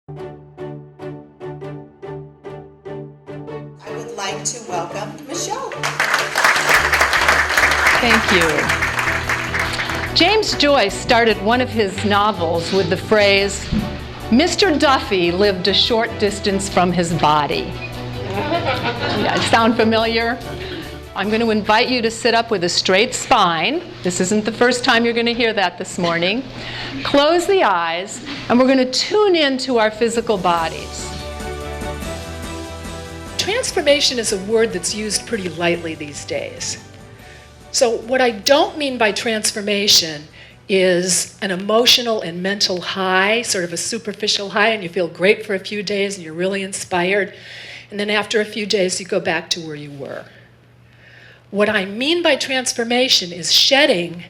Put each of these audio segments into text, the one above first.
I would like to welcome Michele. Thank you. James Joyce started one of his novels with the phrase, "Mr. Duffy lived a short distance from his body." Yeah, sound familiar? I'm going to invite you to sit up with a straight spine. This isn't the first time you're going to hear that this morning. Close the eyes, and we're going to tune into our physical bodies. Transformation is a word that's used pretty lightly these days. So what I don't mean by transformation is an emotional and mental high, sort of a superficial high, and you feel great for a few days and you're really inspired, and then after a few days you go back to where you were. What I mean by transformation is shedding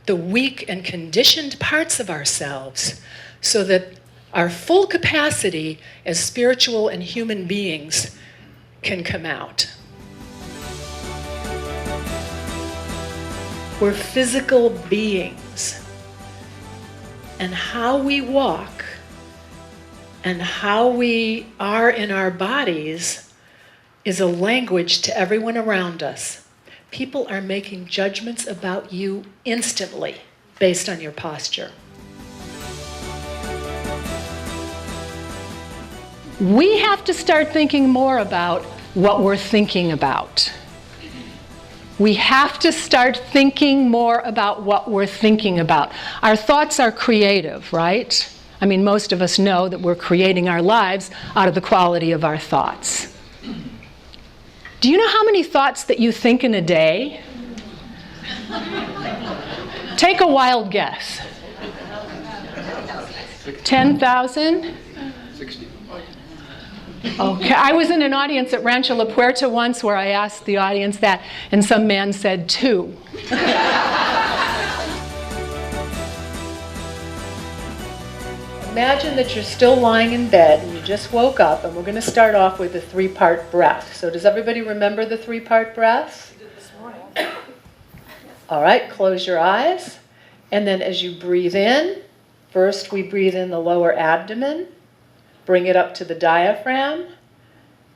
the weak and conditioned parts of ourselves so that our full capacity as spiritual and human beings can come out. We're physical beings, and how we walk and how we are in our bodies is a language to everyone around us. People are making judgments about you instantly based on your posture. We have to start thinking more about what we're thinking about. We have to start thinking more about what we're thinking about. Our thoughts are creative, right? I mean, most of us know that we're creating our lives out of the quality of our thoughts. Do you know how many thoughts that you think in a day? Take a wild guess. 10,000? 60. Okay, I was in an audience at Rancho La Puerta once where I asked the audience that, and some man said 2. Imagine that you're still lying in bed and you just woke up, and we're going to start off with a 3-part breath. So does everybody remember the 3-part breath? All right, close your eyes. And then as you breathe in, first we breathe in the lower abdomen, bring it up to the diaphragm,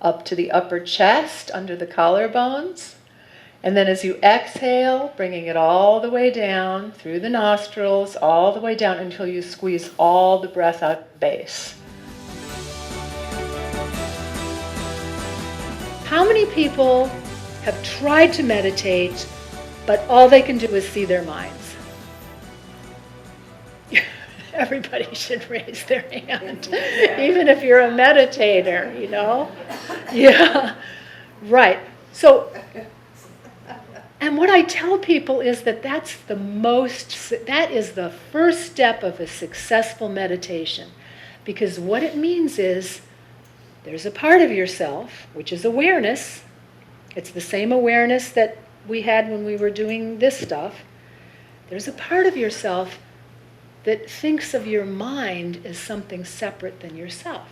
up to the upper chest, under the collarbones. And then as you exhale, bringing it all the way down through the nostrils, all the way down until you squeeze all the breath out of the base. How many people have tried to meditate, but all they can do is see their minds? Everybody should raise their hand, even if you're a meditator, you know? Yeah, right. So, and what I tell people is that that is the first step of a successful meditation. Because what it means is there's a part of yourself, which is awareness. It's the same awareness that we had when we were doing this stuff. There's a part of yourself that thinks of your mind as something separate than yourself.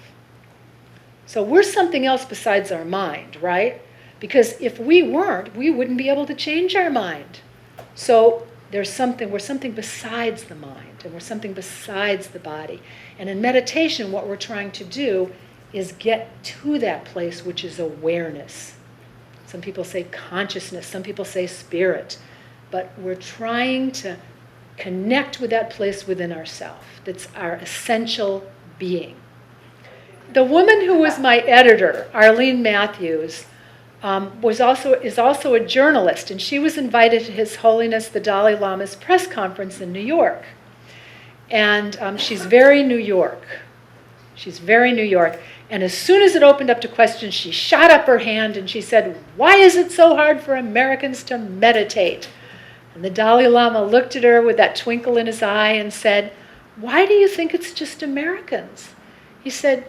So we're something else besides our mind, right? Because if we weren't, we wouldn't be able to change our mind. So we're something besides the mind, and we're something besides the body. And in meditation, what we're trying to do is get to that place, which is awareness. Some people say consciousness, some people say spirit. But we're trying to connect with that place within ourselves. That's our essential being. The woman who was my editor, Arlene Matthews, is also a journalist, and she was invited to His Holiness the Dalai Lama's press conference in New York. And she's very New York. She's very New York. And as soon as it opened up to questions, she shot up her hand and she said, "Why is it so hard for Americans to meditate?" And the Dalai Lama looked at her with that twinkle in his eye and said, "Why do you think it's just Americans?" He said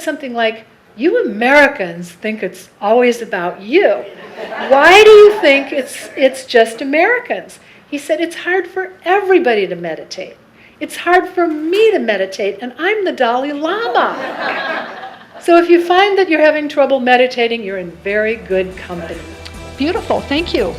something like, "You Americans think it's always about you. Why do you think it's just Americans?" He said, "It's hard for everybody to meditate. It's hard for me to meditate, and I'm the Dalai Lama." So if you find that you're having trouble meditating, you're in very good company. Beautiful, thank you.